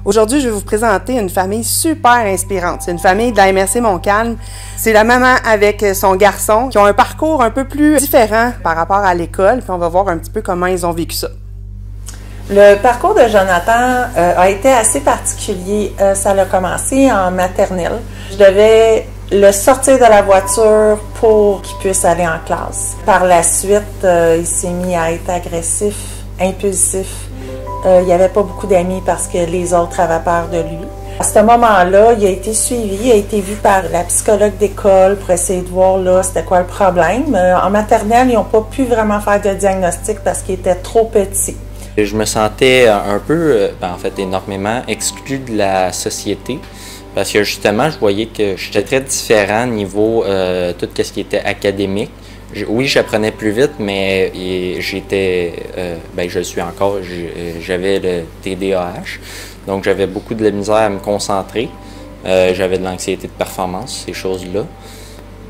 Aujourd'hui, je vais vous présenter une famille super inspirante. C'est une famille de la MRC Montcalm. C'est la maman avec son garçon qui ont un parcours un peu plus différent par rapport à l'école. Puis on va voir un petit peu comment ils ont vécu ça. Le parcours de Jonathan a été assez particulier. Ça a commencé en maternelle. Je devais le sortir de la voiture pour qu'il puisse aller en classe. Par la suite, il s'est mis à être agressif, impulsif. Il n'y avait pas beaucoup d'amis parce que les autres avaient peur de lui. À ce moment-là, il a été suivi, il a été vu par la psychologue d'école pour essayer de voir là c'était quoi le problème. En maternelle, ils n'ont pas pu vraiment faire de diagnostic parce qu'il était trop petit. Je me sentais un peu, en fait énormément, exclu de la société parce que justement, je voyais que j'étais très différent niveau tout ce qui était académique. Oui, j'apprenais plus vite, mais j'étais, je le suis encore, j'avais le TDAH, donc j'avais beaucoup de la misère à me concentrer. J'avais de l'anxiété de performance, ces choses-là.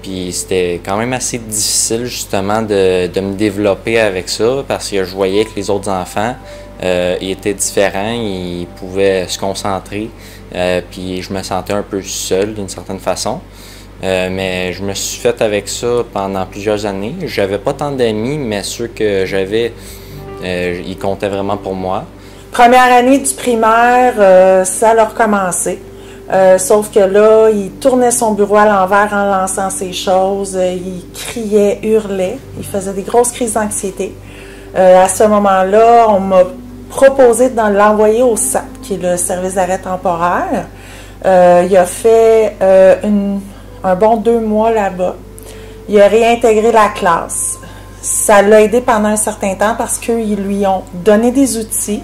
Puis c'était quand même assez difficile justement de me développer avec ça parce que je voyais que les autres enfants ils étaient différents, ils pouvaient se concentrer, puis je me sentais un peu seul d'une certaine façon. Mais je me suis fait avec ça pendant plusieurs années. J'avais pas tant d'amis, mais ceux que j'avais, ils comptaient vraiment pour moi. Première année du primaire, ça a recommencé. Sauf que là, il tournait son bureau à l'envers en lançant ses choses. Il criait, hurlait. Il faisait des grosses crises d'anxiété. À ce moment-là, on m'a proposé de l'envoyer au SAT, qui est le service d'arrêt temporaire. Il a fait un bon 2 mois là-bas. Il a réintégré la classe. Ça l'a aidé pendant un certain temps parce qu'ils lui ont donné des outils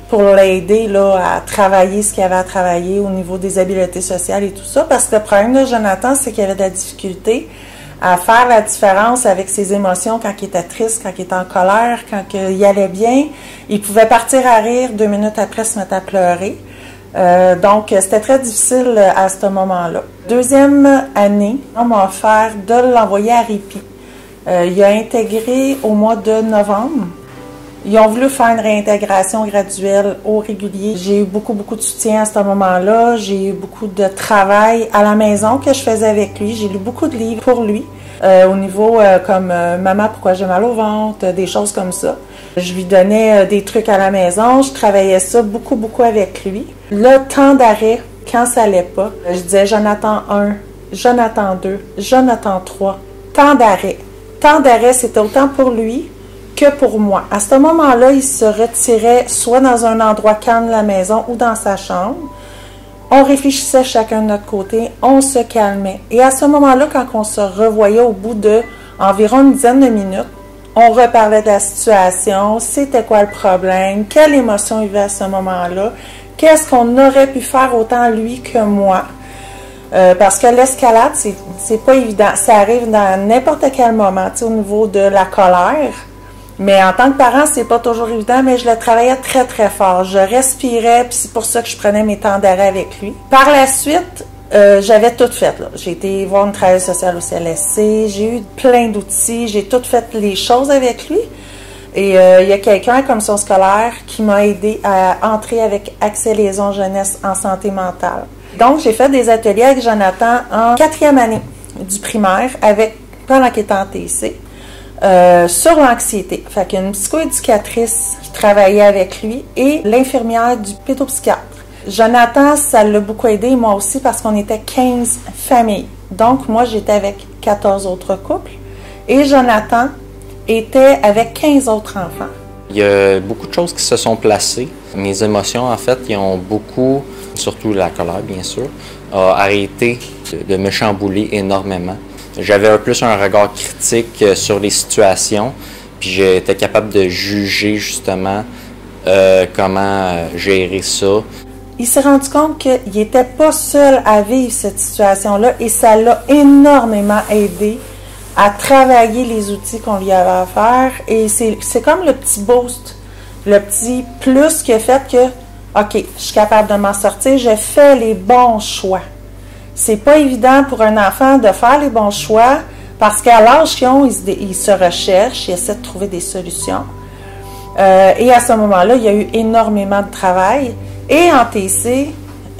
pour l'aider là, à travailler ce qu'il avait à travailler au niveau des habiletés sociales et tout ça. Parce que le problème de Jonathan, c'est qu'il avait de la difficulté à faire la différence avec ses émotions quand il était triste, quand il était en colère, quand il allait bien. Il pouvait partir à rire, 2 minutes après se mettre à pleurer. Donc, c'était très difficile à ce moment-là. Deuxième année, on m'a offert de l'envoyer à Répi. Il a intégré au mois de novembre. Ils ont voulu faire une réintégration graduelle au régulier. J'ai eu beaucoup de soutien à ce moment-là. J'ai eu beaucoup de travail à la maison que je faisais avec lui. J'ai lu beaucoup de livres pour lui. Au niveau comme Maman, pourquoi j'ai mal au ventre, des choses comme ça. Je lui donnais des trucs à la maison. Je travaillais ça beaucoup avec lui. Le temps d'arrêt, quand ça allait pas, je disais Jonathan 1, Jonathan 2, Jonathan 3, temps d'arrêt. Temps d'arrêt, c'était autant pour lui que pour moi. À ce moment-là, il se retirait soit dans un endroit calme de la maison ou dans sa chambre. On réfléchissait chacun de notre côté, on se calmait. Et à ce moment-là, quand on se revoyait au bout de environ une dizaine de minutes, on reparlait de la situation, c'était quoi le problème, quelle émotion il avait à ce moment-là, qu'est-ce qu'on aurait pu faire autant lui que moi. Parce que l'escalade, c'est pas évident. Ça arrive dans n'importe quel moment, au niveau de la colère. Mais en tant que parent, c'est pas toujours évident, mais je le travaillais très fort. Je respirais, puis c'est pour ça que je prenais mes temps d'arrêt avec lui. Par la suite, j'avais tout fait. J'ai été voir une travailleuse sociale au CLSC, j'ai eu plein d'outils, j'ai tout fait les choses avec lui. Et il y a quelqu'un comme son scolaire qui m'a aidé à entrer avec Accès Liaison Jeunesse en santé mentale. Donc, j'ai fait des ateliers avec Jonathan en 4e année du primaire, pendant qu'il était en TC. Sur l'anxiété. Fait qu'il y a une psychoéducatrice qui travaillait avec lui et l'infirmière du pédopsychiatre. Jonathan, ça l'a beaucoup aidé, moi aussi, parce qu'on était 15 familles. Donc, moi, j'étais avec 14 autres couples et Jonathan était avec 15 autres enfants. Il y a beaucoup de choses qui se sont placées. Mes émotions, en fait, ils ont beaucoup, surtout la colère, bien sûr, a arrêté de me chambouler énormément. J'avais plus un regard critique sur les situations, puis j'étais capable de juger justement comment gérer ça. Il s'est rendu compte qu'il n'était pas seul à vivre cette situation-là et ça l'a énormément aidé à travailler les outils qu'on lui avait à faire. Et c'est comme le petit boost, le petit plus qui a fait que, OK, je suis capable de m'en sortir, je fais les bons choix. C'est pas évident pour un enfant de faire les bons choix parce qu'à l'âge qu'ils ont, ils se recherchent, ils essaient de trouver des solutions. Et à ce moment-là, il y a eu énormément de travail. Et en TC,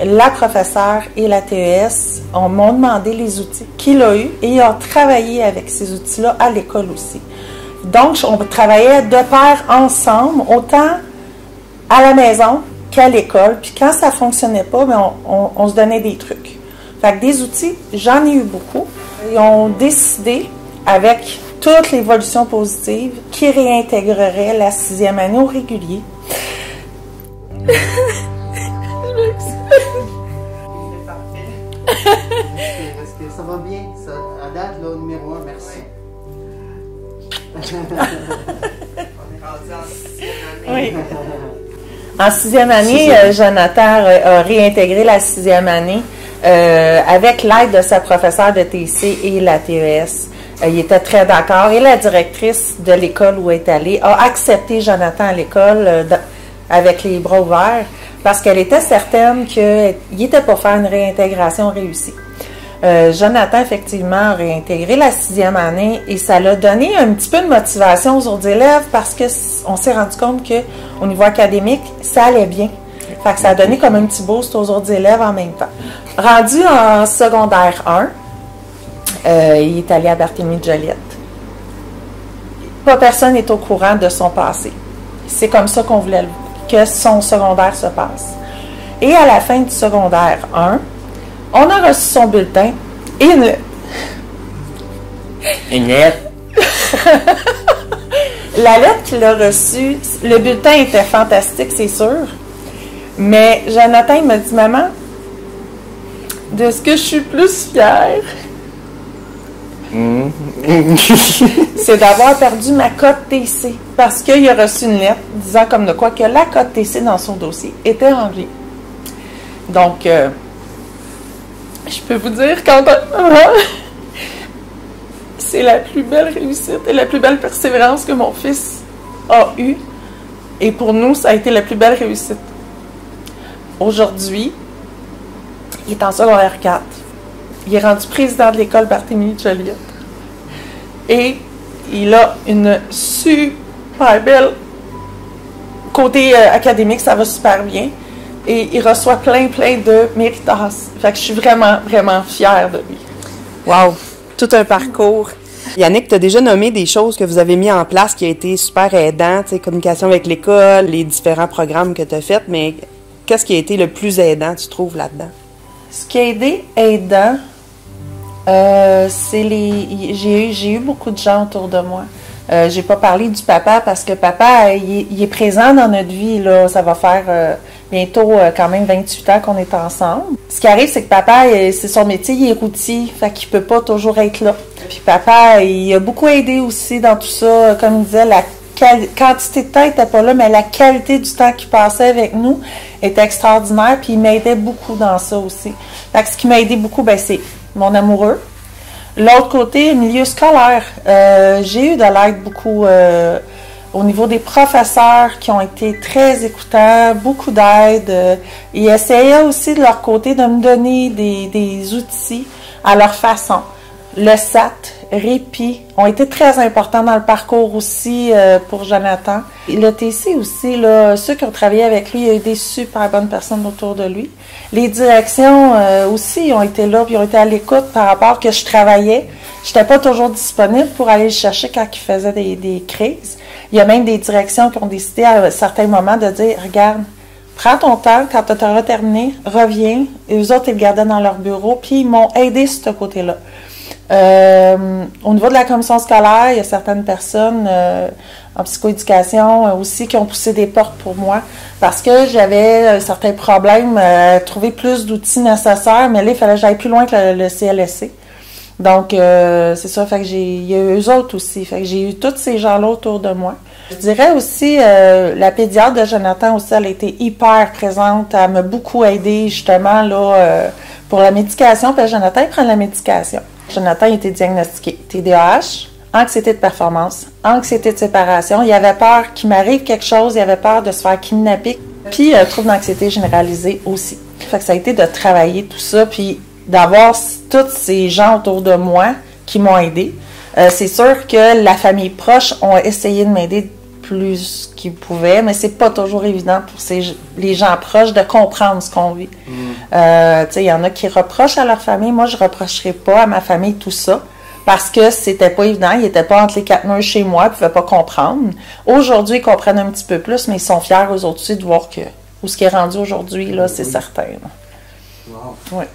la professeure et la TES m'ont demandé les outils qu'il a eus et il a travaillé avec ces outils-là à l'école aussi. Donc, on travaillait de pair ensemble, autant à la maison qu'à l'école. Puis quand ça ne fonctionnait pas, on se donnait des trucs. Fait que des outils, j'en ai eu beaucoup. Ils ont décidé, avec toute l'évolution positive, qu'ils réintégreraient la 6e année au régulier. Est-ce que ça va bien? Ça, à date, là, numéro 1, merci. Oui. En 6e année, Jonathan a réintégré la 6e année avec l'aide de sa professeure de TC et la TES. Il était très d'accord et la directrice de l'école où il est allé a accepté Jonathan à l'école avec les bras ouverts parce qu'elle était certaine qu'il était pour faire une réintégration réussie. Jonathan, effectivement, a réintégré la 6e année et ça l'a donné un petit peu de motivation aux autres élèves parce qu'on s'est rendu compte qu'au niveau académique, ça allait bien. Fait que ça a donné comme un petit boost aux autres élèves en même temps. Rendu en secondaire 1, il est allé à Barthélemy-de-Joliette. Pas personne n'est au courant de son passé. C'est comme ça qu'on voulait que son secondaire se passe. Et à la fin du secondaire 1, on a reçu son bulletin et une lettre. Une lettre? La lettre qu'il a reçue, le bulletin était fantastique, c'est sûr. Mais Jonathan, il m'a dit, maman, de ce que je suis plus fière, c'est d'avoir perdu ma cote TC. Parce qu'il a reçu une lettre disant comme de quoi que la cote TC dans son dossier était enlevée. Donc, je peux vous dire qu'en tant que maman, c'est la plus belle réussite et la plus belle persévérance que mon fils a eue. Et pour nous, ça a été la plus belle réussite. Aujourd'hui, il est en secondaire 4. Il est rendu président de l'école Barthélemy-de-Joliette. Et il a une super belle... Côté académique, ça va super bien. Et il reçoit plein de méritas. Fait que je suis vraiment, vraiment fière de lui. Wow! Tout un parcours. Yannick, tu as déjà nommé des choses que vous avez mis en place qui a été super aidant, tu sais, communication avec l'école, les différents programmes que tu as faits, mais qu'est-ce qui a été le plus aidant, tu trouves, là-dedans? Ce qui a aidé, c'est j'ai eu beaucoup de gens autour de moi. J'ai pas parlé du papa parce que papa, il est présent dans notre vie, là. Ça va faire bientôt quand même 28 ans qu'on est ensemble. Ce qui arrive, c'est que papa, c'est son métier, il est routier, fait qu'il peut pas toujours être là. Puis papa, il a beaucoup aidé aussi dans tout ça. Comme il disait, la quantité de temps n'était pas là, mais la qualité du temps qu'il passait avec nous était extraordinaire, puis il m'aidait beaucoup dans ça aussi. Fait que ce qui m'a aidé beaucoup, c'est mon amoureux. L'autre côté, milieu scolaire, j'ai eu de l'aide beaucoup au niveau des professeurs qui ont été très écoutants, beaucoup d'aide. Ils essayaient aussi de leur côté de me donner des outils à leur façon. Le SAT, répit, ont été très importants dans le parcours aussi pour Jonathan. Et le TC aussi, là, ceux qui ont travaillé avec lui, il y a eu des super bonnes personnes autour de lui. Les directions aussi ont été là, puis ont été à l'écoute par rapport que je travaillais. Je n'étais pas toujours disponible pour aller le chercher quand il faisait des crises. Il y a même des directions qui ont décidé à certains moments de dire, regarde, prends ton temps, quand tu auras terminé, reviens. Et eux autres, ils le gardaient dans leur bureau, puis ils m'ont aidé sur ce côté-là. Au niveau de la commission scolaire, il y a certaines personnes en psychoéducation aussi qui ont poussé des portes pour moi parce que j'avais certains problèmes, trouver plus d'outils nécessaires, mais là, il fallait que j'aille plus loin que le CLSC. Donc, c'est ça, fait que il y a eux autres aussi. Fait que j'ai eu tous ces gens-là autour de moi. Je dirais aussi, la pédiatre de Jonathan aussi, elle a été hyper présente. Elle m'a beaucoup aidé justement là pour la médication. Puis Jonathan, il prend la médication. Jonathan il était diagnostiqué TDAH, anxiété de performance, anxiété de séparation. Il avait peur qu'il m'arrive quelque chose, il avait peur de se faire kidnapper. Puis trouble d'anxiété généralisée aussi. Fait que ça a été de travailler tout ça, puis d'avoir tous ces gens autour de moi qui m'ont aidé. C'est sûr que la famille proche ont essayé de m'aider plus qu'ils pouvaient, mais c'est pas toujours évident pour les gens proches de comprendre ce qu'on vit. Tu sais, il y en a qui reprochent à leur famille. Moi, je reprocherais pas à ma famille tout ça, parce que c'était pas évident. Ils étaient pas entre les quatre murs chez moi, ils pouvaient pas comprendre. Aujourd'hui, ils comprennent un petit peu plus, mais ils sont fiers, eux autres aussi, de voir que où ce qui est rendu aujourd'hui, là, c'est certain. Wow. Oui.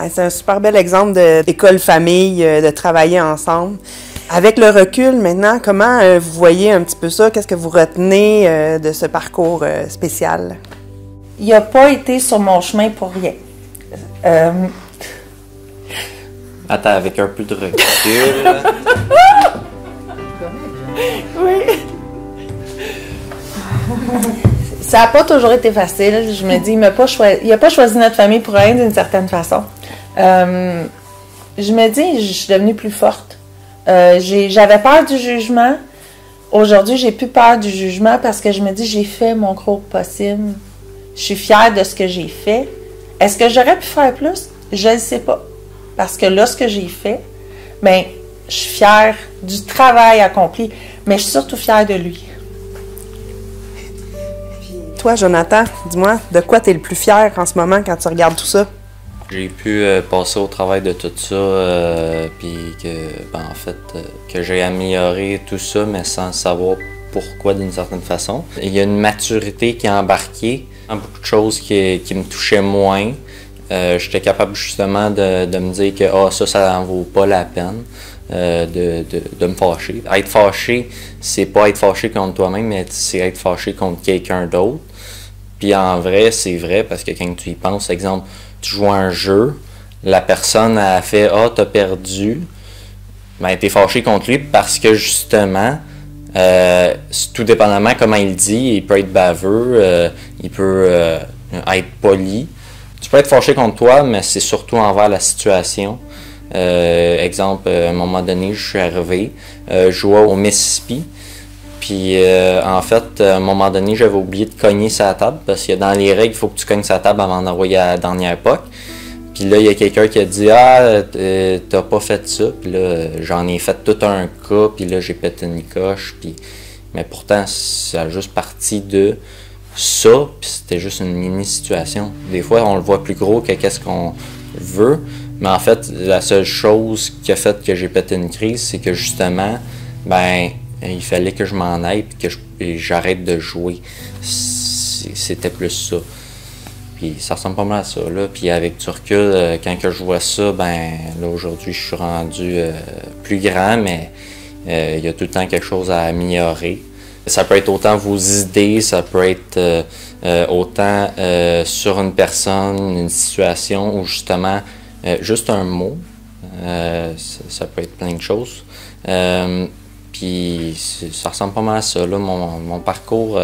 C'est un super bel exemple d'école-famille, de travailler ensemble. Avec le recul maintenant, comment vous voyez un petit peu ça? Qu'est-ce que vous retenez de ce parcours spécial? Il n'a pas été sur mon chemin pour rien. Attends, avec un peu de recul. Oui. Ça n'a pas toujours été facile. Je me dis, il n'a pas choisi notre famille pour rien d'une certaine façon. Je me dis, je suis devenue plus forte. J'avais peur du jugement. Aujourd'hui, j'ai plus peur du jugement parce que je me dis, j'ai fait mon gros possible. Je suis fière de ce que j'ai fait. Est-ce que j'aurais pu faire plus? Je ne sais pas. Parce que là, ce que j'ai fait, bien, je suis fière du travail accompli, mais je suis surtout fière de lui. Toi, Jonathan, dis-moi, de quoi tu es le plus fier en ce moment quand tu regardes tout ça? J'ai pu passer au travail de tout ça, puis que, en fait, que j'ai amélioré tout ça, mais sans savoir pourquoi d'une certaine façon. Il y a une maturité qui est embarquée, beaucoup de choses qui me touchaient moins. J'étais capable justement de me dire que ça n'en vaut pas la peine de me fâcher. Être fâché, c'est pas être fâché contre toi-même, mais c'est être fâché contre quelqu'un d'autre. Puis en vrai, c'est vrai, parce que quand tu y penses, exemple, tu joues un jeu, la personne a fait « Ah, t'as perdu », ben t'es fâché contre lui parce que justement, tout dépendamment comment il dit, il peut être baveux, il peut être poli. Tu peux être fâché contre toi, mais c'est surtout envers la situation. Exemple, à un moment donné, je suis arrivé, je jouais au Mississippi. Puis, en fait, à un moment donné, j'avais oublié de cogner sa table, parce que dans les règles, il faut que tu cognes sa table avant d'envoyer à la dernière puck. Puis là, il y a quelqu'un qui a dit « Ah, t'as pas fait ça. » Puis là, j'en ai fait tout un cas, puis là, j'ai pété une coche. Puis... Mais pourtant, ça a juste parti de ça, puis c'était juste une mini-situation. Des fois, on le voit plus gros que qu'est-ce qu'on veut. Mais en fait, la seule chose qui a fait que j'ai pété une crise, c'est que justement, ben... il fallait que je m'en aille et que j'arrête de jouer. C'était plus ça. Puis ça ressemble pas mal à ça. Là. Puis avec du recul, quand que je vois ça, ben là aujourd'hui je suis rendu plus grand, mais il y a tout le temps quelque chose à améliorer. Ça peut être autant vos idées, ça peut être autant sur une personne, une situation, ou justement juste un mot. Ça peut être plein de choses. Puis ça ressemble pas mal à ça. Là. Mon parcours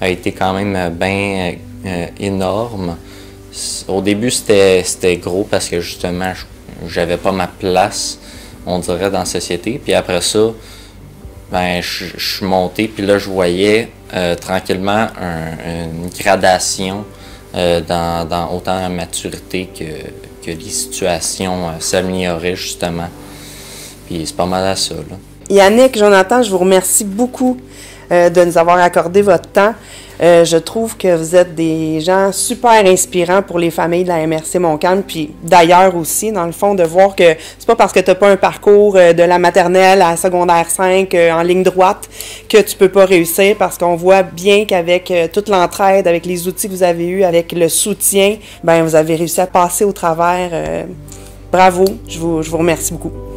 a été quand même bien énorme. Au début, c'était gros parce que justement, j'avais pas ma place, on dirait, dans la société. Puis après ça, ben, je suis monté, puis là, je voyais tranquillement une gradation dans autant la maturité que les situations s'amélioraient, justement. Puis c'est pas mal à ça, là. Yannick, Jonathan, je vous remercie beaucoup de nous avoir accordé votre temps. Je trouve que vous êtes des gens super inspirants pour les familles de la MRC Montcalm, puis d'ailleurs aussi, dans le fond, de voir que c'est pas parce que tu n'as pas un parcours de la maternelle à secondaire 5 en ligne droite que tu peux pas réussir, parce qu'on voit bien qu'avec toute l'entraide, avec les outils que vous avez eus, avec le soutien, ben vous avez réussi à passer au travers. Bravo, je vous remercie beaucoup.